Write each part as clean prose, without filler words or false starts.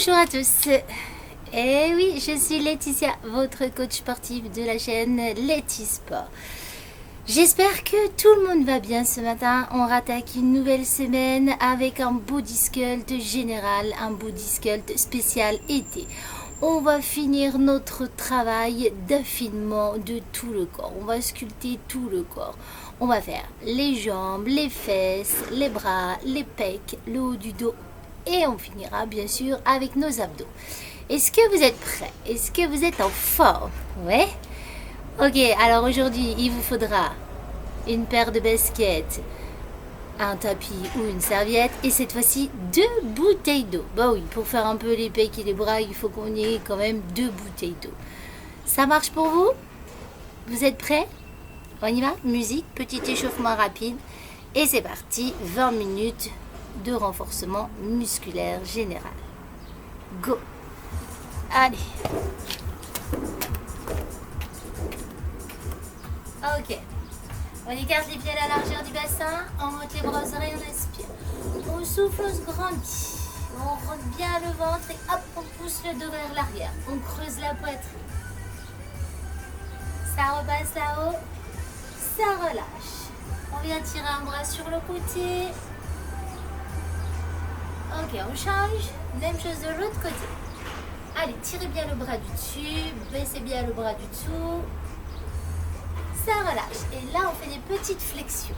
Bonjour à tous. Eh oui, je suis Laetitia, votre coach sportif de la chaîne Leti Sport. J'espère que tout le monde va bien ce matin. On rattaque une nouvelle semaine avec un body sculpt général, un body sculpt spécial été. On va finir notre travail d'affinement de tout le corps. On va sculpter tout le corps. On va faire les jambes, les fesses, les bras, les pecs, le haut du dos. Et on finira bien sûr avec nos abdos. Est-ce que vous êtes prêts? Est-ce que vous êtes en forme? Ouais? Ok, alors aujourd'hui, il vous faudra une paire de baskets, un tapis ou une serviette et cette fois-ci 2 bouteilles d'eau. Bah oui, pour faire un peu les pecs et les bras, il faut qu'on ait quand même 2 bouteilles d'eau. Ça marche pour vous? Vous êtes prêts? On y va? Musique, petit échauffement rapide et c'est parti, 20 minutes de renforcement musculaire général. Go! Allez! Ok. On écarte les pieds à la largeur du bassin, on monte les bras aux oreilles, on inspire. On souffle, on se grandit. On rentre bien le ventre et hop, on pousse le dos vers l'arrière. On creuse la poitrine. Ça repasse là-haut, ça relâche. On vient tirer un bras sur le côté. Ok, on change. Même chose de l'autre côté. Allez, tirez bien le bras du dessus, baissez bien le bras du dessous. Ça relâche. Et là, on fait des petites flexions.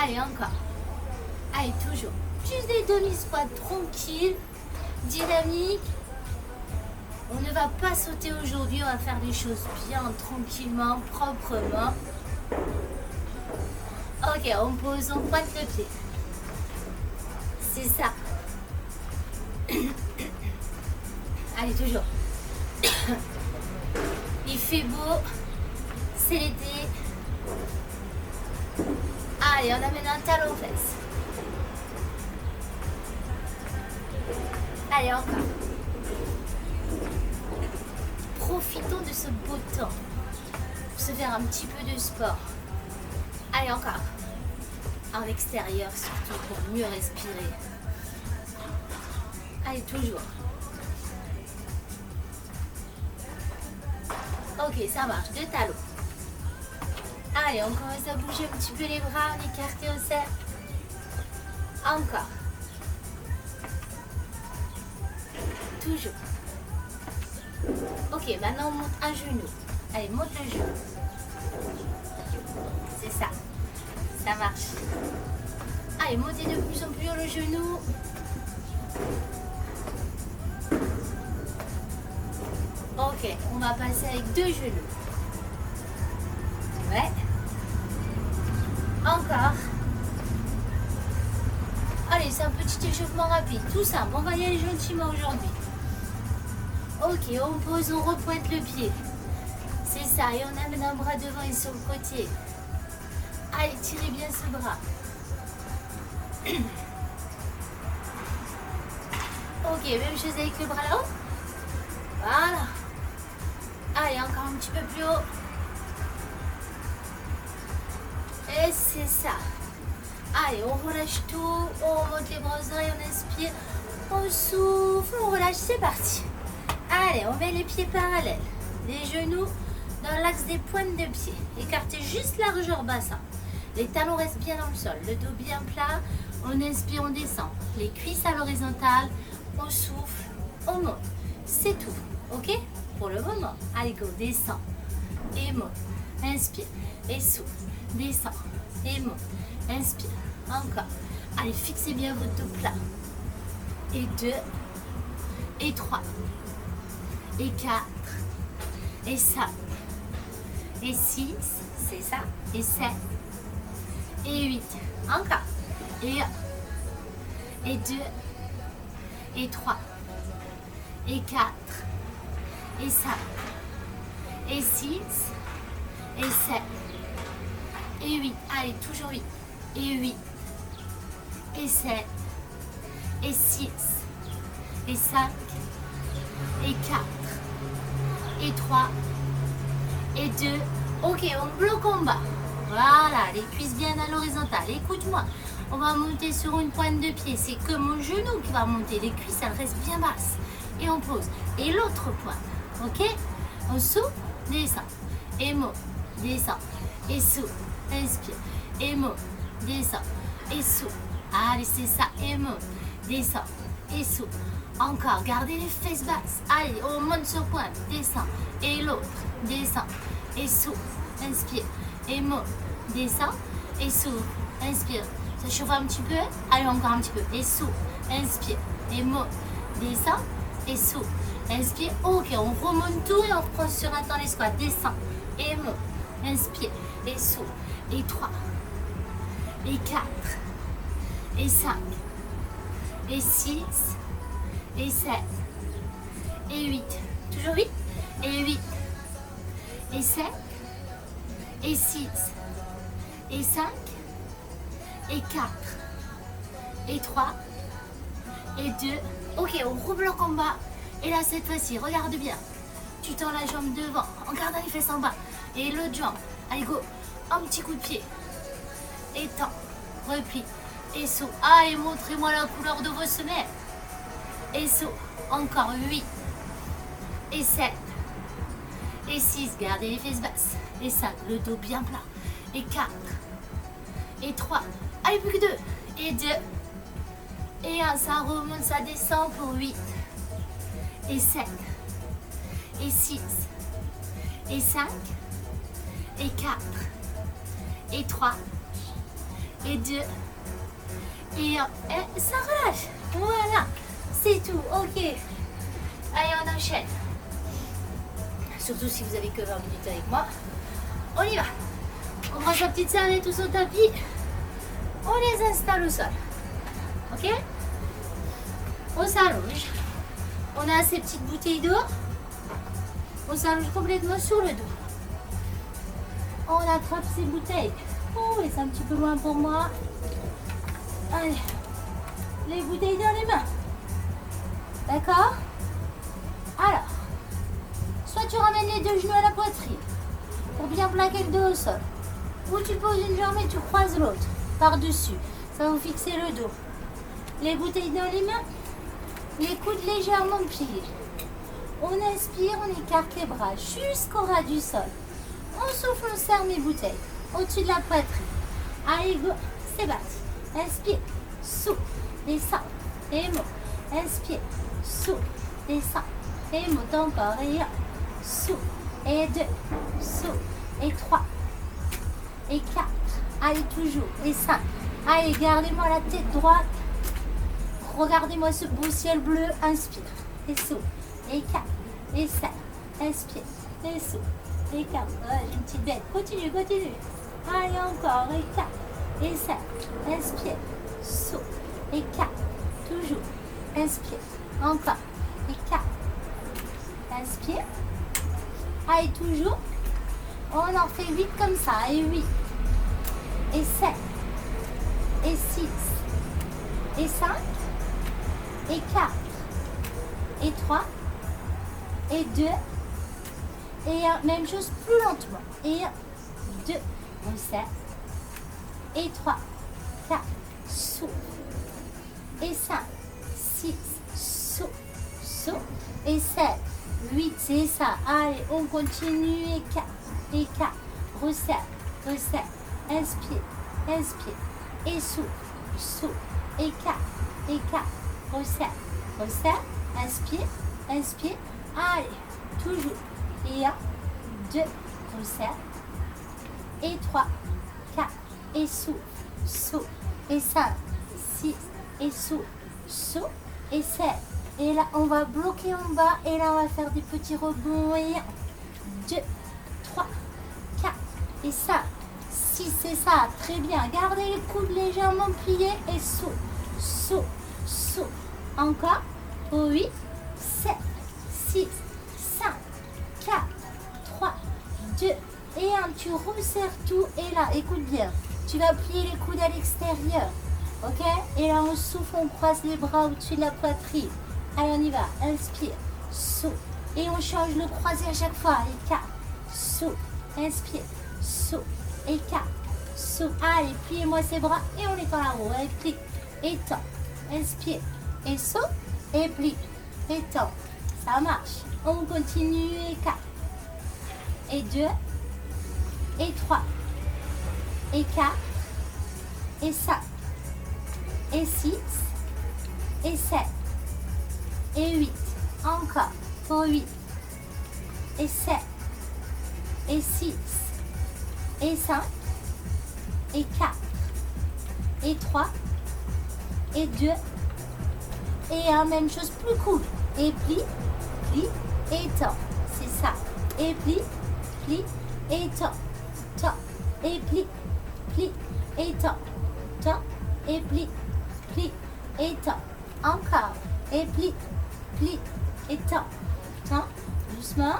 Allez, encore. Allez, toujours. Juste des demi-squats tranquilles, dynamiques. On ne va pas sauter aujourd'hui, on va faire des choses bien, tranquillement, proprement. Ok, on pose, on pointe le pied. C'est ça. Allez, toujours. Il fait beau. C'est l'été. Allez, on amène un talon aux fesses. Allez, encore. Profitons de ce beau temps pour se faire un petit peu de sport. Allez, encore. En extérieur, surtout pour mieux respirer. Allez, toujours. Ok, ça marche. 2 talons. Allez, on commence à bouger un petit peu les bras, on écarte et on serre. Encore. Toujours. Ok, maintenant on monte un genou. Allez, monte le genou. C'est ça. Ça marche. Allez, montez de plus en plus haut le genou. Ok, on va passer avec 2 genoux. Ouais. Encore. Allez, c'est un petit échauffement rapide. Tout simple. On va y aller gentiment aujourd'hui. Ok, on pose, on repointe le pied. C'est ça. Et on amène un bras devant et sur le côté. Allez, tirez bien ce bras. Ok, même chose avec le bras là-haut. Voilà. Allez, encore un petit peu plus haut. Et c'est ça. Allez, on relâche tout. On remonte les bras aux oreilles, on inspire. On souffle, on relâche. C'est parti. Allez, on met les pieds parallèles. Les genoux dans l'axe des pointes de pied. Écartez juste largeur bassin. Les talons restent bien dans le sol. Le dos bien plat. On inspire, on descend. Les cuisses à l'horizontale. On souffle, on monte. C'est tout. Ok? Pour le moment. Allez, go. Descend. Et monte. Inspire. Et souffle. Descend. Et monte. Inspire. Encore. Allez, fixez bien votre dos plat. Et 2. Et 3. Et 4. Et 5. Et 6. C'est ça. Et 7. Et 8. Encore. Et 1. Et 2. Et 3. Et 4. Et 5. Et 6. Et 7. Et 8. Allez, toujours 8. Et 8. Et 7. Et 6. Et 5. Et 4. Et 3. Et 2. Ok, on bloque en bas. Voilà, les cuisses bien à l'horizontale. Écoute-moi. On va monter sur une pointe de pied. C'est que mon genou qui va monter. Les cuisses, elles restent bien basses. Et on pose. Et l'autre pointe. Ok? On souffle, descend. Et monte, descend. Et souffle, inspire. Et monte, descend. Et souffle. Allez, c'est ça. Et monte, descend. Et souffle. Encore, gardez les fesses basses. Allez, on monte sur pointe, descend. Et l'autre, descend. Et souffle, inspire. Et monte, descend. Et souffle, inspire. Ça chauffe un petit peu. Allez, encore un petit peu. Et souffle, inspire. Et monte, descend. Et souffle, inspire. Ok, on remonte tout et on reprend sur un temps les squats. Descend. Et monte, inspire. Et souffle. Et 3. Et 4. Et 5. Et 6. Et 7. Et 8. Toujours 8. Et 8. Et 7. Et 6. Et 5. Et 4. Et 3. Et 2. Ok, on rebloque en bas. Et là, cette fois-ci, regarde bien. Tu tends la jambe devant en gardant les fesses en bas. Et l'autre jambe. Allez, go. Un petit coup de pied. Et tends. Replie. Et saut. Ah, et montrez-moi la couleur de vos semelles. Et saut. Encore 8. Et 7. Et 6. Gardez les fesses basses. Et 5. Le dos bien plat. Et 4. Et 3. Allez, plus que 2. Et 2. Et 1. Ça remonte, ça descend pour 8. Et 7. Et 6. Et 5. Et 4. Et 3. Et 2. Et 1. Et ça relâche. Voilà. C'est tout. Ok. Allez, on enchaîne. Surtout si vous avez que 20 minutes avec moi. On y va. On prend sa petite serviette ou son tapis. On les installe au sol. Ok? On s'allonge. On a ces petites bouteilles d'eau. On s'allonge complètement sur le dos. On attrape ces bouteilles. Oh, et c'est un petit peu loin pour moi. Allez. Les bouteilles dans les mains. D'accord? Alors, soit tu ramènes les deux genoux à la poitrine pour bien plaquer le dos au sol. Ou tu poses une jambe et tu croises l'autre par-dessus. Ça va vous fixer le dos. Les bouteilles dans les mains. Les coudes légèrement pliés. On inspire, on écarte les bras jusqu'au ras du sol. On souffle, on serre mes bouteilles au-dessus de la poitrine. Allez, go, c'est parti. Inspire, souffle, descend, et monte. Inspire, souffle, descend, et monte encore. Et 1, souffle, et 2, souffle, et 3, et 4. Allez, toujours, et 5. Allez, gardez-moi la tête droite. Regardez-moi ce beau ciel bleu. Inspire, et souffle, et 4, et 5. Inspire, et souffle, et 4. Oh, j'ai une petite bête. Continue, continue. Allez, encore, et 4, et 5. Inspire, souffle, et 4. Toujours. Inspire, encore, et 4. Inspire. Allez, toujours. On en fait 8 comme ça, et 8, et 7, et 6, et 5, et 4, et 3, et 2, et 1. Même chose plus lentement. Et 1, 2, on serre, et 3, 4, souffle, et 5, 6, souffle, souffle, et 7, 8, c'est ça. Allez, on continue, et 4, et 4, resserre, resserre, inspire, inspire, et souffle, souffle, et 4, et 4, resserre, resserre, inspire, inspire, allez, toujours, et 1, 2, resserre, et 3, 4, et souffle, souffle, et 5, 6, et souffle, souffle, et 7, et là on va bloquer en bas, et là on va faire des petits rebonds, et 1, 2, 3, 4, et 5, 6, c'est ça, très bien, gardez les coudes légèrement pliés, et souffle, souffle, souffle, encore, 8, 7, 6, 5, 4, 3, 2, et 1, tu resserres tout, et là, écoute bien, tu vas plier les coudes à l'extérieur, ok? Et là, on souffle, on croise les bras au-dessus de la poitrine. Allez, on y va, inspire, souffle, et on change le croisé à chaque fois, et 4, souffle, inspire, souffle, et 4, souffle. Allez, pliez-moi ces bras et on étend la roue. Allez, plie, étend, inspire, et souffle, et plie, étend. Ça marche. On continue, et 4, et 2, et 3, et 4, et 5, et 6, et 7, et 8. Encore, pour 8, et 7, et 6, et 5, et 4, et 3, et 2, et 1, même chose, plus cool. Et plie, plie, et tend. C'est ça. Et plie, plie, et tend. Tend, et plie, plie, et tend. Tend, et plie, plie, et tend. Encore. Et plie, plie, et tend. Tend, doucement,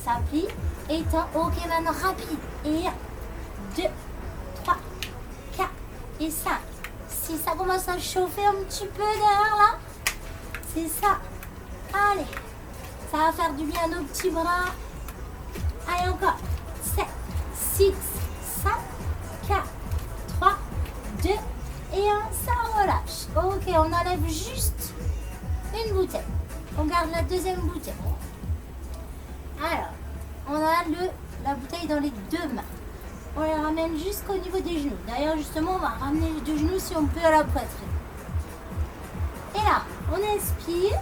ça plie, et tend. Ok, maintenant rapide. Et 1, 2, 3, 4, et 5. Si ça commence à chauffer un petit peu derrière là, c'est ça. Allez, ça va faire du bien à nos petits bras. Allez, encore. 7, 6, 5, 4, 3, 2 et 1. Ça relâche. Ok, on enlève juste une bouteille. On garde la deuxième bouteille. Alors, on a la bouteille dans les deux mains. On les ramène jusqu'au niveau des genoux. D'ailleurs, justement, on va ramener les deux genoux si on peut à la poitrine. Et là, on inspire.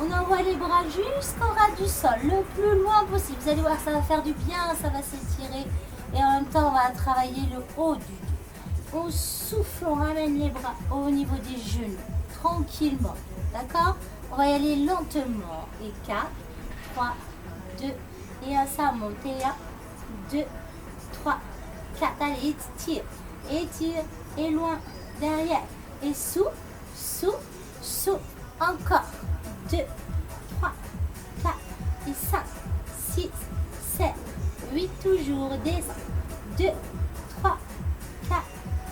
On envoie les bras jusqu'au ras du sol, le plus loin possible. Vous allez voir, ça va faire du bien, ça va s'étirer. Et en même temps, on va travailler le haut du dos. On souffle, on ramène les bras au niveau des genoux, tranquillement. D'accord? On va y aller lentement. Et 4, 3, 2, et 1, ça monte. Et 1, 2, 3, 4. Allez, étire, étire, et loin, derrière. Et souffle, souffle, souffle. Encore. 2, 3, 4, et 5, 6, 7, 8, toujours, descend. 2, 3, 4,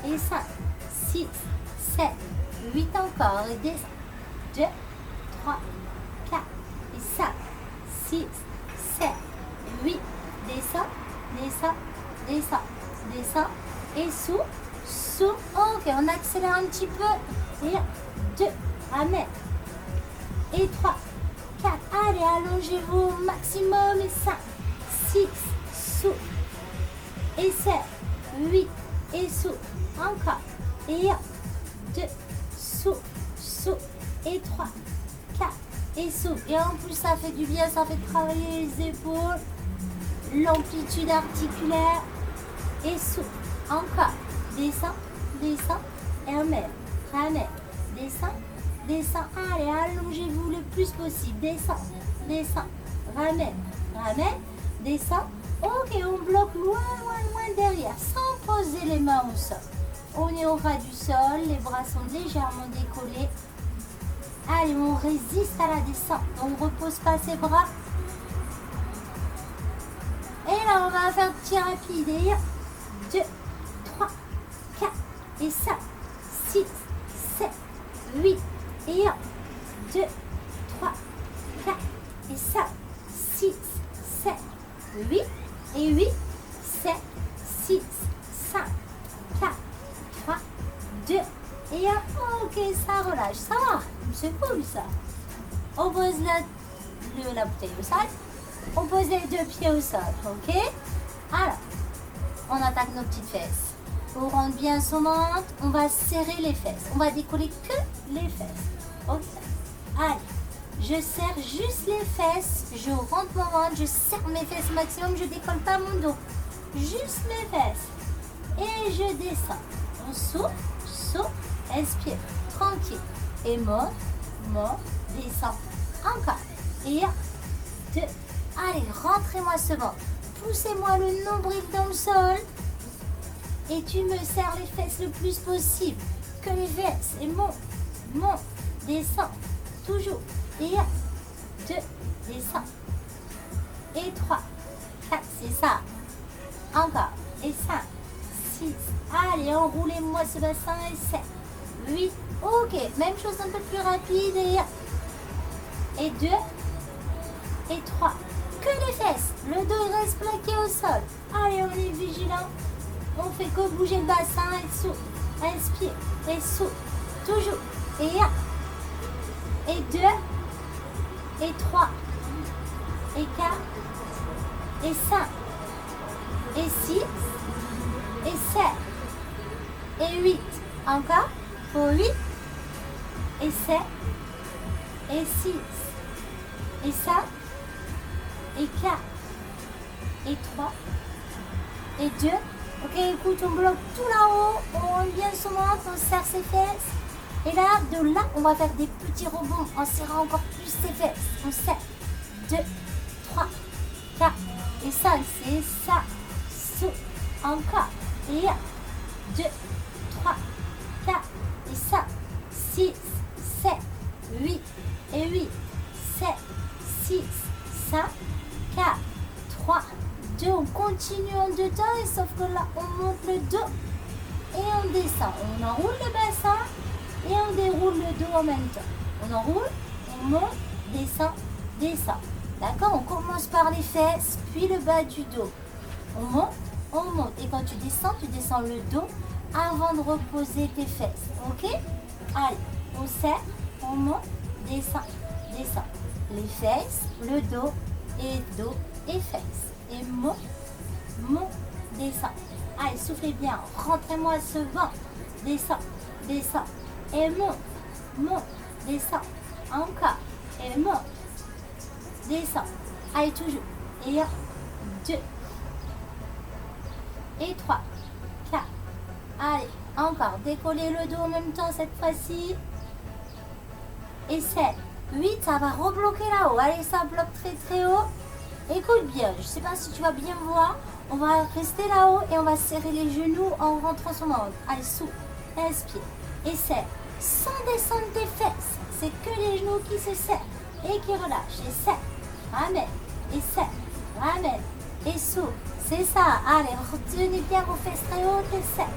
et 5, 6, 7, 8 encore, et descend. 2, 3, 4, et 5, 6, 7, 8, descend, descend, descend, descend, et souffle, souffle. Ok, on accélère un petit peu. Et 1, 2, ramène. Et 3, 4, allez, allongez-vous au maximum. Et 5, 6, souffle. Et 7, 8, et souffle. Encore. Et 1, 2, souffle, souffle. Et 3, 4, et souffle. Et en plus, ça fait du bien, ça fait travailler les épaules, l'amplitude articulaire. Et souffle. Encore. Descend, descend, et ramène, ramène, descend. Descend, allez, allongez-vous le plus possible. Descend, descend, ramène, ramène, descend. Ok, on bloque loin, loin, loin derrière, sans poser les mains au sol. On est au ras du sol, les bras sont légèrement décollés. Allez, on résiste à la descente. On ne repose pas ses bras. Et là, on va faire petit rapide. Et 1, 2, 3, 4, et 5, 6, 7, 8. Et 1, 2, 3, 4, et 5, 6, 7, 8, et 8, 7, 6, 5, 4, 3, 2, et 1. Ok, ça relâche, ça va, c'est cool ça. On pose la bouteille au sol, on pose les deux pieds au sol, ok? Alors, on attaque nos petites fesses. Pour rendre bien son ventre, on va serrer les fesses. On va décoller que les fesses. Ok. Allez, je serre juste les fesses. Je rentre mon ventre, je serre mes fesses au maximum. Je décolle pas mon dos. Juste mes fesses. Et je descends. On souffle, souffle, inspire. Tranquille. Et monte, monte, descend. Encore. Et 1, 2. Allez, rentrez-moi ce ventre. Poussez-moi le nombril dans le sol. Et tu me serres les fesses le plus possible. Que les fesses. Et monte, monte, descend. Toujours. Et 1, 2, descend. Et 3, 4, c'est ça. Encore. Et 5, 6. Allez, enroulez-moi ce bassin. Et 7, 8. Ok, même chose un peu plus rapide. Et 1, et 2, et 3. Que les fesses. Le dos il reste plaqué au sol. Allez, on est vigilant. On fait que bouger le bassin et souffle. Inspire et souffle. Toujours. Et 1. Et 2. Et 3. Et 4. Et 5. Et 6. Et 7. Et 8. Encore. Pour 8. Et 7. Et 6. Et 5. Et 4. Et 3. Et 2. Ok, écoute, on bloque tout là-haut. On monte bien son ventre, on serre ses fesses. Et là, de là, on va faire des petits rebonds en serrant encore plus ses fesses. On serre. 2, 3, 4 et 5. C'est ça. Souffle. Encore. Et 1, 2, 3, 4 et 5, 6, 7, 8 et 8, 7, 6, 5, 4, 3, 2. On continue en deux temps et sauf que là, on monte le dos et on descend. On enroule le bassin et on déroule le dos en même temps. On enroule, on monte, descend, descend. D'accord? On commence par les fesses, puis le bas du dos. On monte. Et quand tu descends le dos avant de reposer tes fesses. Ok? Allez, on serre, on monte, descend, descend. Les fesses, le dos et fesses. Et monte, descend. Allez, soufflez bien. Rentrez-moi ce vent. Descend, descend. Et monte, descend. Encore. Et monte, descend. Allez, toujours. Et 1, 2. Et 3, 4. Allez, encore. Décollez le dos en même temps cette fois-ci. Et 7, 8. Ça va rebloquer là-haut. Allez, ça bloque très très haut. Écoute bien. Je ne sais pas si tu vas bien voir. On va rester là-haut et on va serrer les genoux en rentrant son ventre. Allez, souffle. Inspire. Et serre. Sans descendre tes fesses. C'est que les genoux qui se serrent et qui relâchent. Et serre. Ramène. Et serre. Ramène. Et souffle. C'est ça. Allez, retenez bien vos fesses très hautes et serre.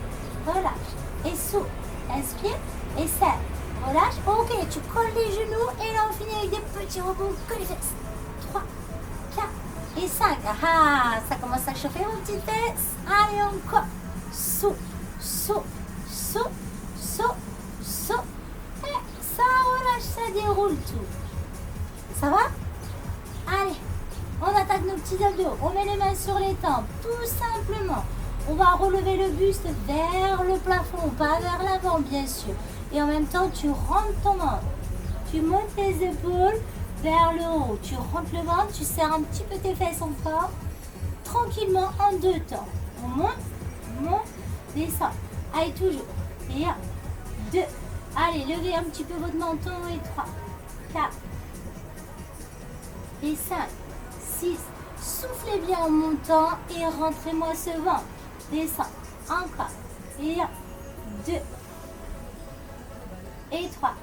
Relâche. Et souffle. Inspire. Et serre. Relâche. Ok, tu colles les genoux et là on finit avec des petits rebonds que les fesses. 3, 4 et 5. Ah, ça commence à chauffer vos petites fesses. Allez, encore. Souffle. Souffle. Souffle. Souffle. Souffle. Et ça relâche, ça déroule tout. Ça va? Allez. On attaque nos petits abdos, on met les mains sur les tempes, tout simplement. On va relever le buste vers le plafond, pas vers l'avant bien sûr. Et en même temps, tu rentres ton ventre. Tu montes les épaules vers le haut. Tu rentres le ventre, tu serres un petit peu tes fesses encore. Tranquillement en deux temps. On monte, descend. Allez, toujours. Et 1, 2. Allez, levez un petit peu votre menton. Et 3, 4. Et 5. 6. Soufflez bien en montant et rentrez-moi ce ventre. Descends. Encore. Et 1, 2. Et 3.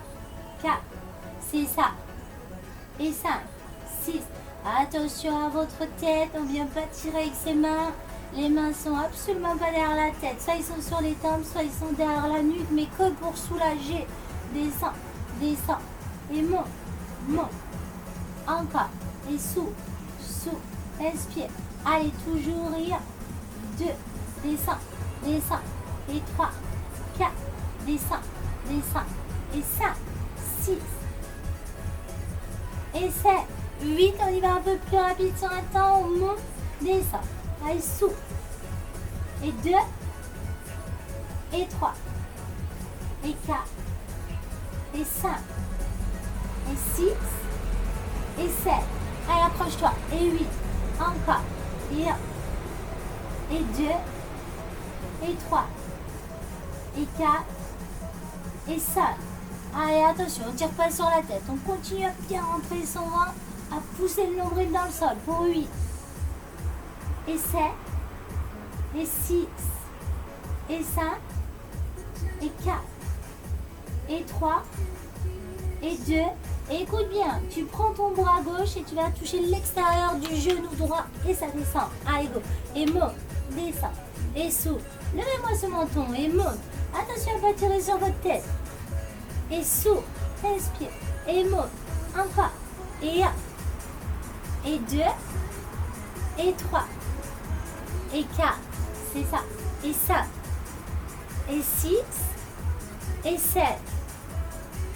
4. C'est ça. Et 5. 6. Attention à votre tête. On ne vient pas tirer avec ses mains. Les mains sont absolument pas derrière la tête. Soit ils sont sur les tempes, soit ils sont derrière la nuque, mais que pour soulager. Descends. Descends. Et monte. Encore. Et souffle. Inspire. Allez, toujours. Et 1, 2. Descends. Et 3, 4. Descends. Et 5, 6. Et 7, 8. On y va un peu plus rapide sur un temps. On monte. Descend. Allez, souffle. Et 2. Et 3. Et 4. Et 5. Et 6. Et 7. Allez, approche-toi. Et 8. Encore. Et 1. Et 2. Et 3. Et 4. Et 5. Allez, attention, on ne tire pas sur la tête. On continue à bien rentrer son ventre, à pousser le nombril dans le sol. Pour 8. Et 7. Et 6. Et 5. Et 4. Et 3. Et 2. Et écoute bien, tu prends ton bras gauche et tu vas toucher l'extérieur du genou droit et ça descend. Allez, go. Et monte, descend. Et souffle. Levez-moi ce menton et monte. Attention à ne pas tirer sur votre tête. Et souffle. Inspire. Et monte. Encore. Et 1. Et 2. Et 3. Et 4. c'est ça. Et 5. Et 6. Et 7.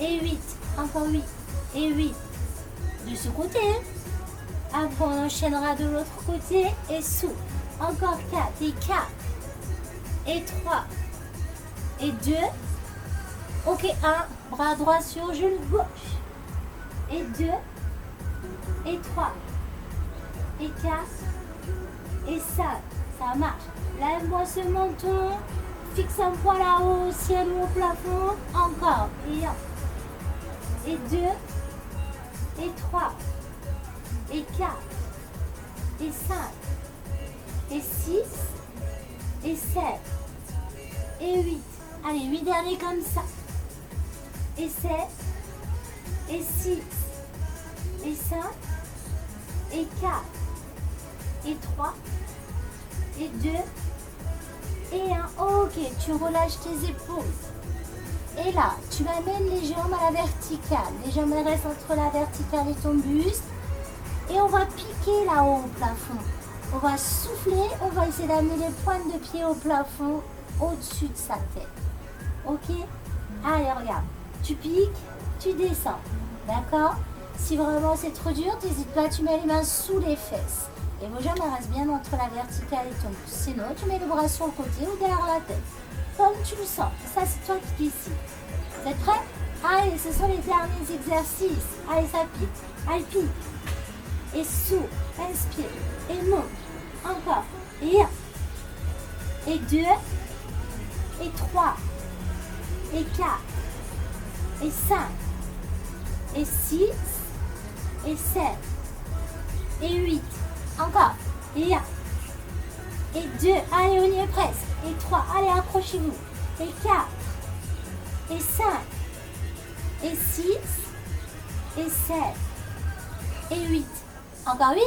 Et 8. Encore 8. Et 8. De ce côté. Après, on enchaînera de l'autre côté. Et sous. Encore 4. Et 4. Et 3. Et 2. Ok, 1. Bras droit sur genou gauche. Et 2. Et 3. Et 4. Et 5. Ça marche. Lève-moi ce menton. Fixe un poids là-haut, au ciel ou au plafond. Encore. Et 1. Et 2. Et 3. Et 4. Et 5. Et 6. Et 7. Et 8. Allez, 8 derniers comme ça. Et 7. Et 6. Et 5. Et 4. Et 3. Et 2. Et 1. Ok, tu relâches tes épaules. Et là, tu amènes les jambes à la verticale. Les jambes restent entre la verticale et ton buste. Et on va piquer là-haut au plafond. On va souffler, on va essayer d'amener les pointes de pied au plafond, au-dessus de sa tête. Ok? Allez, regarde. Tu piques, tu descends. D'accord? Si vraiment c'est trop dur, n'hésite pas, tu mets les mains sous les fesses. Et vos jambes restent bien entre la verticale et ton buste. Sinon, tu mets les bras sur le côté ou derrière la tête. Comme tu le sens. Ça, c'est toi qui décides. Vous êtes prêts? Allez, ce sont les derniers exercices. Allez, ça pique. Allez, pique. Et souffle, inspire. Et monte. Encore. Et 1. Et 2. Et 3. Et 4. Et 5. Et 6. Et 7. Et 8. Encore. Et 1. Et 2. Allez, on y est presque. Et 3. Allez, accrochez-vous. Et 4. Et 5. Et 6. Et 7. Et 8. Encore 8.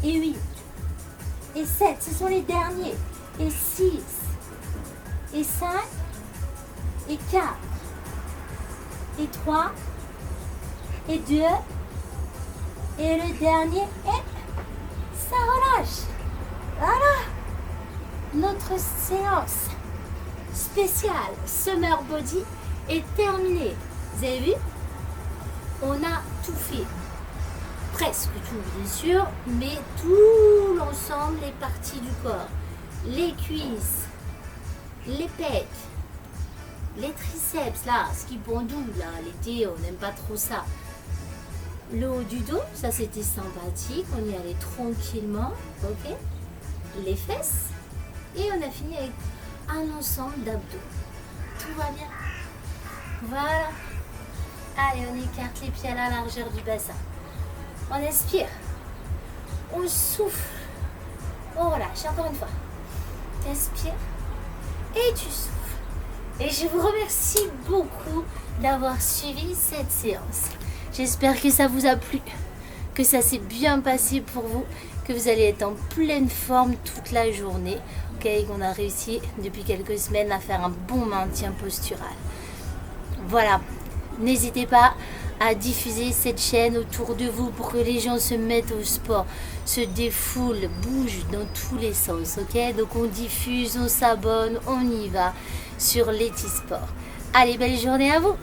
Et 8. Et 7. Ce sont les derniers. Et 6. Et 5. Et 4. Et 3. Et 2. Et le dernier. Et ça relâche. Voilà. Notre séance spéciale Summer Body est terminée. Vous avez vu? On a tout fait. Presque tout, bien sûr, mais tout l'ensemble, les parties du corps. Les cuisses, les pecs, les triceps, là, ce qui pendouille, là, l'été, on n'aime pas trop ça. Le haut du dos, ça c'était sympathique, on y allait tranquillement, ok? Les fesses, et on a fini avec un ensemble d'abdos. Tout va bien. Voilà. Allez, on écarte les pieds à la largeur du bassin. On inspire. On souffle. On relâche, encore une fois. Inspire. Et tu souffles. Et je vous remercie beaucoup d'avoir suivi cette séance. J'espère que ça vous a plu, que ça s'est bien passé pour vous, que vous allez être en pleine forme toute la journée, qu'on a réussi depuis quelques semaines à faire un bon maintien postural. Voilà, n'hésitez pas à diffuser cette chaîne autour de vous pour que les gens se mettent au sport, se défoulent, bougent dans tous les sens, ok? Donc on diffuse, on s'abonne, on y va sur Letty Sport. Allez, belle journée à vous!